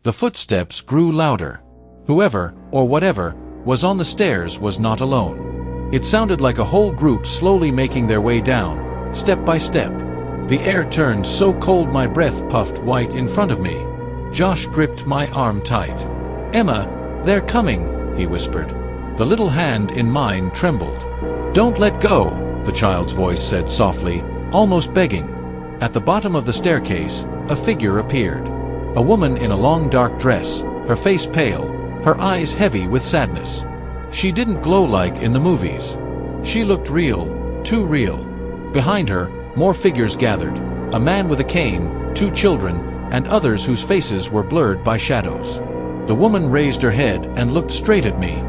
The footsteps grew louder. Whoever, or whatever, was on the stairs was not alone. It sounded like a whole group slowly making their way down, step by step. The air turned so cold my breath puffed white in front of me. Josh gripped my arm tight. "Emma, they're coming," he whispered. The little hand in mine trembled. "Don't let go," the child's voice said softly, almost begging. At the bottom of the staircase, a figure appeared. A woman in a long dark dress, her face pale, her eyes heavy with sadness. She didn't glow like in the movies. She looked real, too real. Behind her, more figures gathered, a man with a cane, 2 children, and others whose faces were blurred by shadows. The woman raised her head and looked straight at me.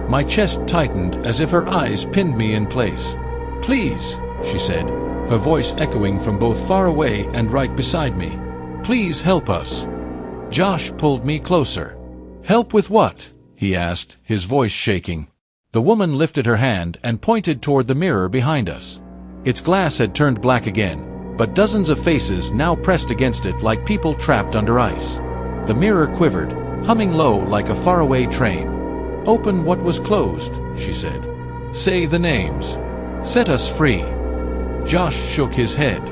My chest tightened as if her eyes pinned me in place. "Please," she said, her voice echoing from both far away and right beside me. "Please help us." Josh pulled me closer. "Help with what?" he asked, his voice shaking. The woman lifted her hand and pointed toward the mirror behind us. Its glass had turned black again, but dozens of faces now pressed against it like people trapped under ice. The mirror quivered, humming low like a faraway train. "Open what was closed," she said. "Say the names. Set us free." Josh shook his head.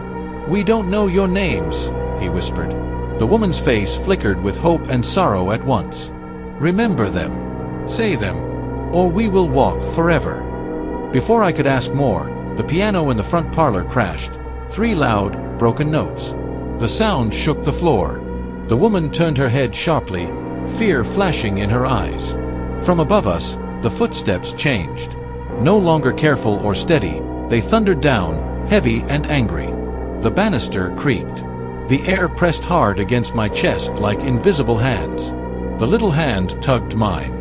"We don't know your names," he whispered. The woman's face flickered with hope and sorrow at once. "Remember them. Say them, or we will walk forever." Before I could ask more, the piano in the front parlor crashed, 3 loud, broken notes. The sound shook the floor. The woman turned her head sharply, fear flashing in her eyes. From above us, the footsteps changed. No longer careful or steady, they thundered down, heavy and angry. The banister creaked. The air pressed hard against my chest like invisible hands. The little hand tugged mine.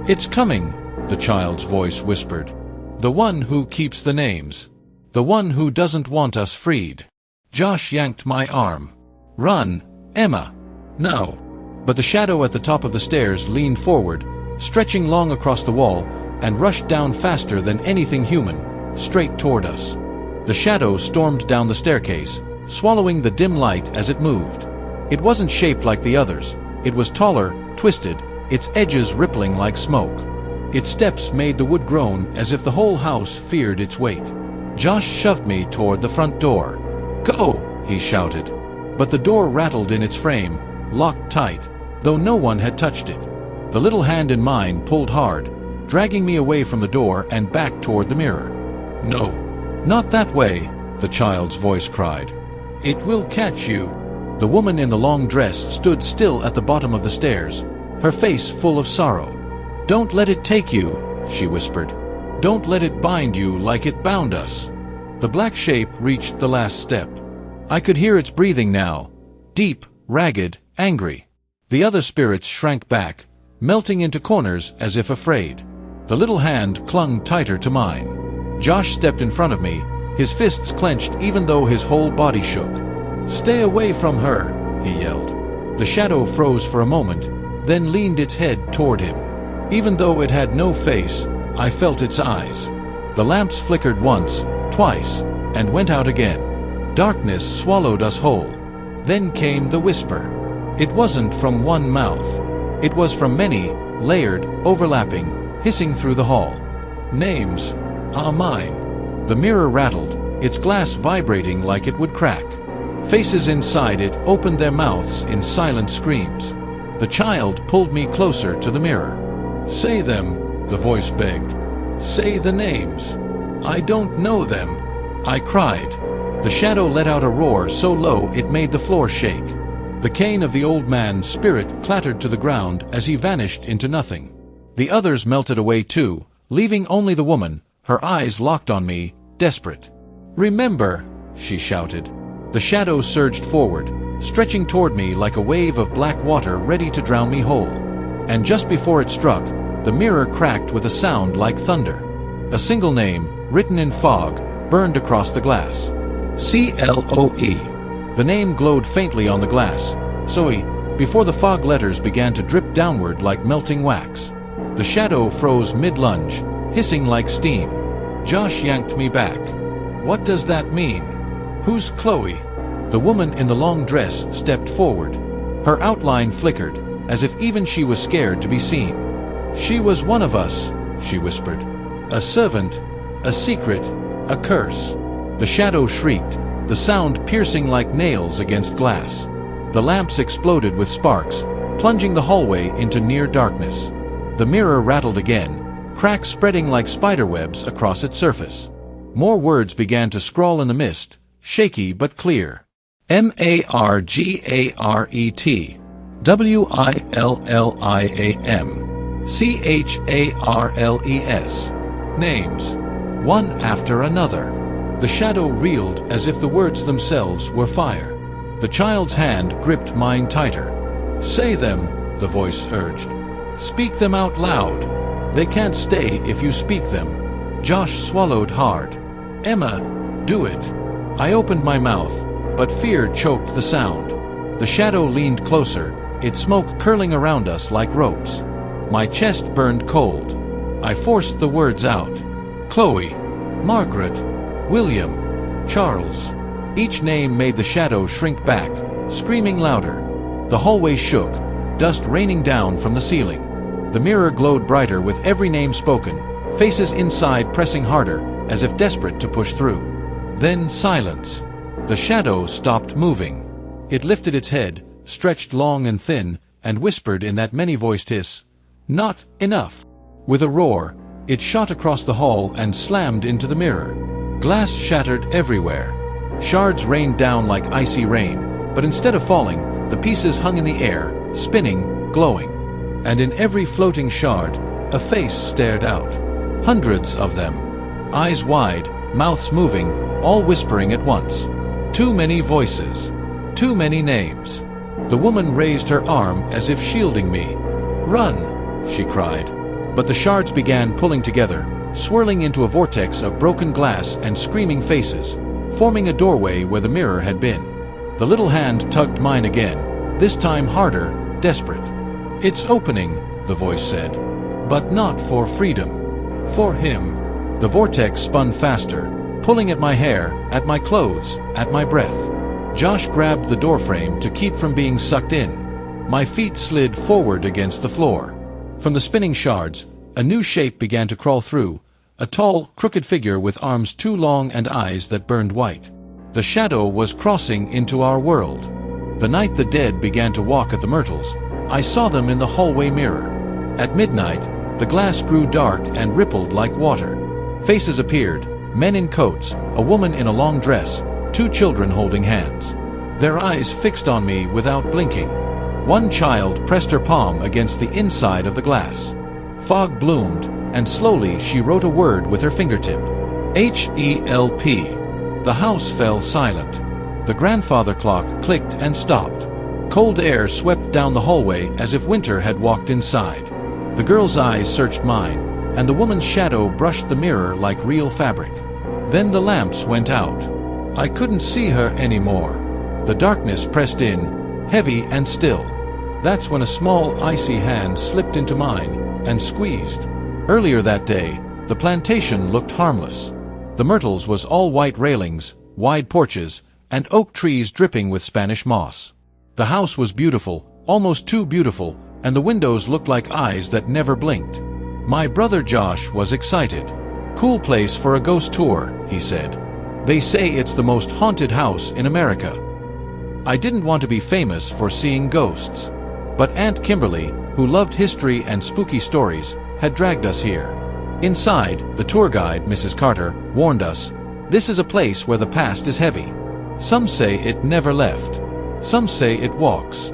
"It's coming," the child's voice whispered. "The one who keeps the names. The one who doesn't want us freed." Josh yanked my arm. "Run, Emma." "No." But the shadow at the top of the stairs leaned forward, stretching long across the wall, and rushed down faster than anything human, straight toward us. The shadow stormed down the staircase, swallowing the dim light as it moved. It wasn't shaped like the others. It was taller, twisted, its edges rippling like smoke. Its steps made the wood groan as if the whole house feared its weight. Josh shoved me toward the front door. "Go!" he shouted. But the door rattled in its frame, locked tight, though no one had touched it. The little hand in mine pulled hard, dragging me away from the door and back toward the mirror. "No, not that way," the child's voice cried. "It will catch you." The woman in the long dress stood still at the bottom of the stairs, her face full of sorrow. "Don't let it take you," she whispered. "Don't let it bind you like it bound us." The black shape reached the last step. I could hear its breathing now, deep, ragged, angry. The other spirits shrank back, melting into corners as if afraid. The little hand clung tighter to mine. Josh stepped in front of me, his fists clenched even though his whole body shook. "Stay away from her," he yelled. The shadow froze for a moment, then leaned its head toward him. Even though it had no face, I felt its eyes. The lamps flickered once, twice, and went out again. Darkness swallowed us whole. Then came the whisper. It wasn't from one mouth. It was from many, layered, overlapping, hissing through the hall. "Names are mine." The mirror rattled, its glass vibrating like it would crack. Faces inside it opened their mouths in silent screams. The child pulled me closer to the mirror. "Say them," the voice begged. "Say the names." "I don't know them," I cried. The shadow let out a roar so low it made the floor shake. The cane of the old man's spirit clattered to the ground as he vanished into nothing. The others melted away too, leaving only the woman, her eyes locked on me, desperate. "Remember," she shouted. The shadow surged forward, stretching toward me like a wave of black water ready to drown me whole. And just before it struck, the mirror cracked with a sound like thunder. A single name, written in fog, burned across the glass. "Chloe." The name glowed faintly on the glass, Zoe, before the fog letters began to drip downward like melting wax. The shadow froze mid-lunge, hissing like steam. Josh yanked me back. "What does that mean? Who's Chloe?" The woman in the long dress stepped forward. Her outline flickered, as if even she was scared to be seen. "She was one of us," she whispered. "A servant, a secret, a curse." The shadow shrieked, the sound piercing like nails against glass. The lamps exploded with sparks, plunging the hallway into near darkness. The mirror rattled again, cracks spreading like spiderwebs across its surface. More words began to scrawl in the mist, shaky but clear. "Margaret, William, Charles." Names, one after another. The shadow reeled as if the words themselves were fire. The child's hand gripped mine tighter. "Say them," the voice urged. "Speak them out loud. They can't stay if you speak them." Josh swallowed hard. "Emma, do it." I opened my mouth, but fear choked the sound. The shadow leaned closer, its smoke curling around us like ropes. My chest burned cold. I forced the words out. "Chloe, Margaret, William, Charles." Each name made the shadow shrink back, screaming louder. The hallway shook, dust raining down from the ceiling. The mirror glowed brighter with every name spoken, faces inside pressing harder, as if desperate to push through. Then silence. The shadow stopped moving. It lifted its head, stretched long and thin, and whispered in that many-voiced hiss, "Not enough." With a roar, it shot across the hall and slammed into the mirror. Glass shattered everywhere. Shards rained down like icy rain, but instead of falling, the pieces hung in the air, spinning, glowing. And in every floating shard, a face stared out. Hundreds of them. Eyes wide, mouths moving, all whispering at once. Too many voices. Too many names. The woman raised her arm as if shielding me. "Run!" she cried. But the shards began pulling together, swirling into a vortex of broken glass and screaming faces, forming a doorway where the mirror had been. The little hand tugged mine again, this time harder, desperate. "It's opening," the voice said. "But not for freedom. For him." The vortex spun faster, pulling at my hair, at my clothes, at my breath. Josh grabbed the doorframe to keep from being sucked in. My feet slid forward against the floor. From the spinning shards, a new shape began to crawl through, a tall, crooked figure with arms too long and eyes that burned white. The shadow was crossing into our world. The night the dead began to walk at the myrtles, I saw them in the hallway mirror. At midnight, the glass grew dark and rippled like water. Faces appeared, men in coats, a woman in a long dress, two children holding hands. Their eyes fixed on me without blinking. One child pressed her palm against the inside of the glass. Fog bloomed, and slowly she wrote a word with her fingertip. HELP. The house fell silent. The grandfather clock clicked and stopped. Cold air swept down the hallway as if winter had walked inside. The girl's eyes searched mine, and the woman's shadow brushed the mirror like real fabric. Then the lamps went out. I couldn't see her anymore. The darkness pressed in, heavy and still. That's when a small, icy hand slipped into mine and squeezed. Earlier that day, the plantation looked harmless. The myrtles was all white railings, wide porches, and oak trees dripping with Spanish moss. The house was beautiful, almost too beautiful, and the windows looked like eyes that never blinked. My brother Josh was excited. "Cool place for a ghost tour," he said. "They say it's the most haunted house in America." I didn't want to be famous for seeing ghosts. But Aunt Kimberly, who loved history and spooky stories, had dragged us here. Inside, the tour guide, Mrs. Carter, warned us, "This is a place where the past is heavy. Some say it never left. Some say it walks."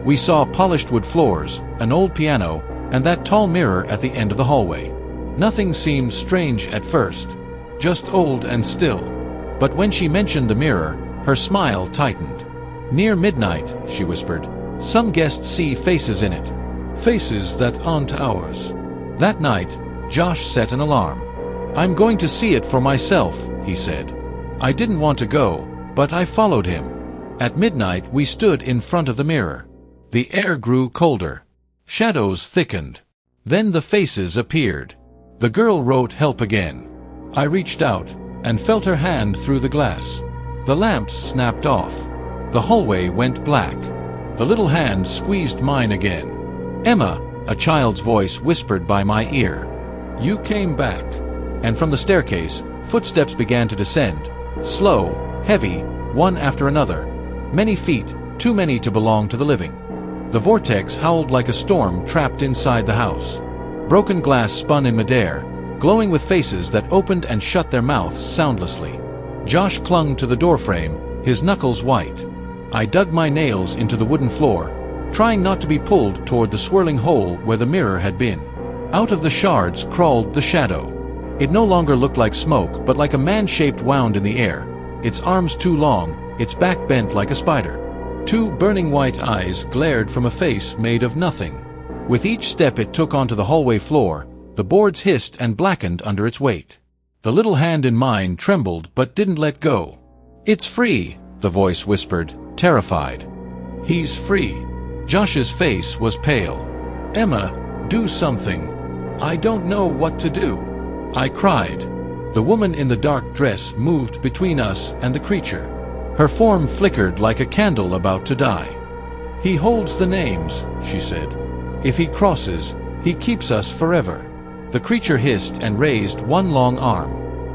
We saw polished wood floors, an old piano, and that tall mirror at the end of the hallway. Nothing seemed strange at first, just old and still. But when she mentioned the mirror, her smile tightened. "Near midnight," she whispered, "some guests see faces in it. Faces that aren't ours." That night, Josh set an alarm. "I'm going to see it for myself," he said. I didn't want to go, but I followed him. At midnight, we stood in front of the mirror. The air grew colder. Shadows thickened. Then the faces appeared. The girl wrote help again. I reached out and felt her hand through the glass. The lamps snapped off. The hallway went black. The little hand squeezed mine again. "Emma," a child's voice whispered by my ear. "You came back." And from the staircase, footsteps began to descend. Slow, heavy, one after another. Many feet, too many to belong to the living. The vortex howled like a storm trapped inside the house. Broken glass spun in midair, glowing with faces that opened and shut their mouths soundlessly. Josh clung to the doorframe, his knuckles white. I dug my nails into the wooden floor, trying not to be pulled toward the swirling hole where the mirror had been. Out of the shards crawled the shadow. It no longer looked like smoke, but like a man-shaped wound in the air, its arms too long, its back bent like a spider. Two burning white eyes glared from a face made of nothing. With each step it took onto the hallway floor, the boards hissed and blackened under its weight. The little hand in mine trembled but didn't let go. "It's free," the voice whispered, terrified. "He's free." Josh's face was pale. "Emma, do something. I don't know what to do," I cried. The woman in the dark dress moved between us and the creature. Her form flickered like a candle about to die. "He holds the names," she said. "If he crosses, he keeps us forever." The creature hissed and raised one long arm.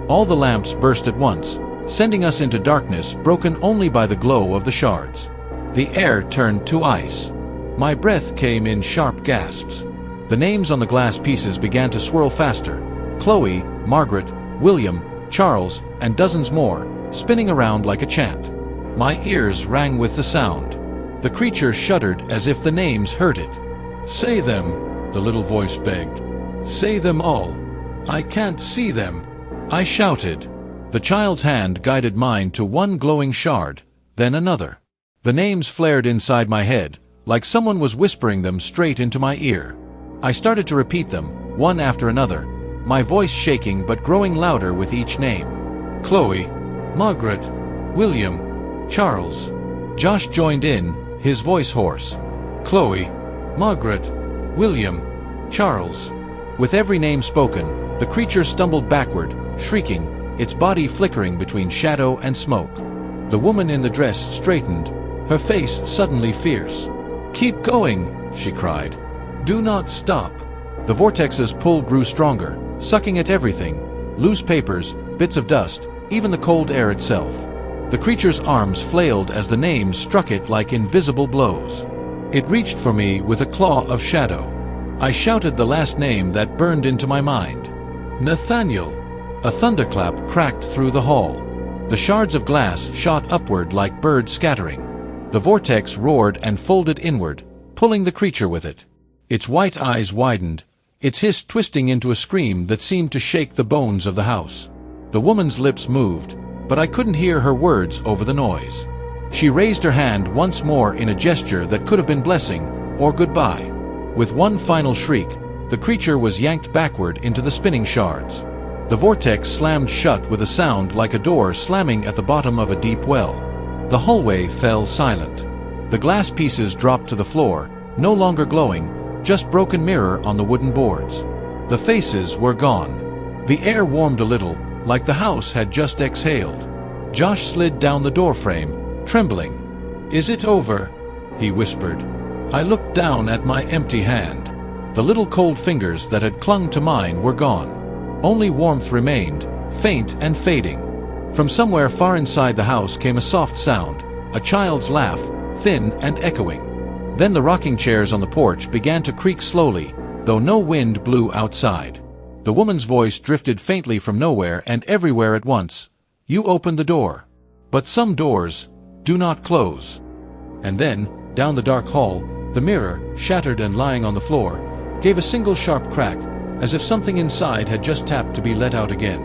All the lamps burst at once, sending us into darkness broken only by the glow of the shards. The air turned to ice. My breath came in sharp gasps. The names on the glass pieces began to swirl faster. Chloe, Margaret, William, Charles, and dozens more, spinning around like a chant. My ears rang with the sound. The creature shuddered as if the names hurt it. "Say them," the little voice begged. "Say them all. I can't see them," I shouted. The child's hand guided mine to one glowing shard, then another. The names flared inside my head, like someone was whispering them straight into my ear. I started to repeat them, one after another, my voice shaking but growing louder with each name. Chloe, Margaret, William, Charles. Josh joined in, his voice hoarse. Chloe, Margaret, William, Charles. With every name spoken, the creature stumbled backward, shrieking, its body flickering between shadow and smoke. The woman in the dress straightened, her face suddenly fierce. "Keep going," she cried. "Do not stop." The vortex's pull grew stronger, sucking at everything, loose papers, bits of dust, even the cold air itself. The creature's arms flailed as the names struck it like invisible blows. It reached for me with a claw of shadow. I shouted the last name that burned into my mind. "Nathaniel." A thunderclap cracked through the hall. The shards of glass shot upward like birds scattering. The vortex roared and folded inward, pulling the creature with it. Its white eyes widened, its hiss twisting into a scream that seemed to shake the bones of the house. The woman's lips moved, but I couldn't hear her words over the noise. She raised her hand once more in a gesture that could have been blessing or goodbye. With one final shriek, the creature was yanked backward into the spinning shards. The vortex slammed shut with a sound like a door slamming at the bottom of a deep well. The hallway fell silent. The glass pieces dropped to the floor, no longer glowing, just broken mirror on the wooden boards. The faces were gone. The air warmed a little, like the house had just exhaled. Josh slid down the doorframe, trembling. "Is it over?" he whispered. I looked down at my empty hand. The little cold fingers that had clung to mine were gone. Only warmth remained, faint and fading. From somewhere far inside the house came a soft sound, a child's laugh, thin and echoing. Then the rocking chairs on the porch began to creak slowly, though no wind blew outside. The woman's voice drifted faintly from nowhere and everywhere at once. "You opened the door. But some doors do not close." And then, down the dark hall, the mirror, shattered and lying on the floor, gave a single sharp crack, as if something inside had just tapped to be let out again.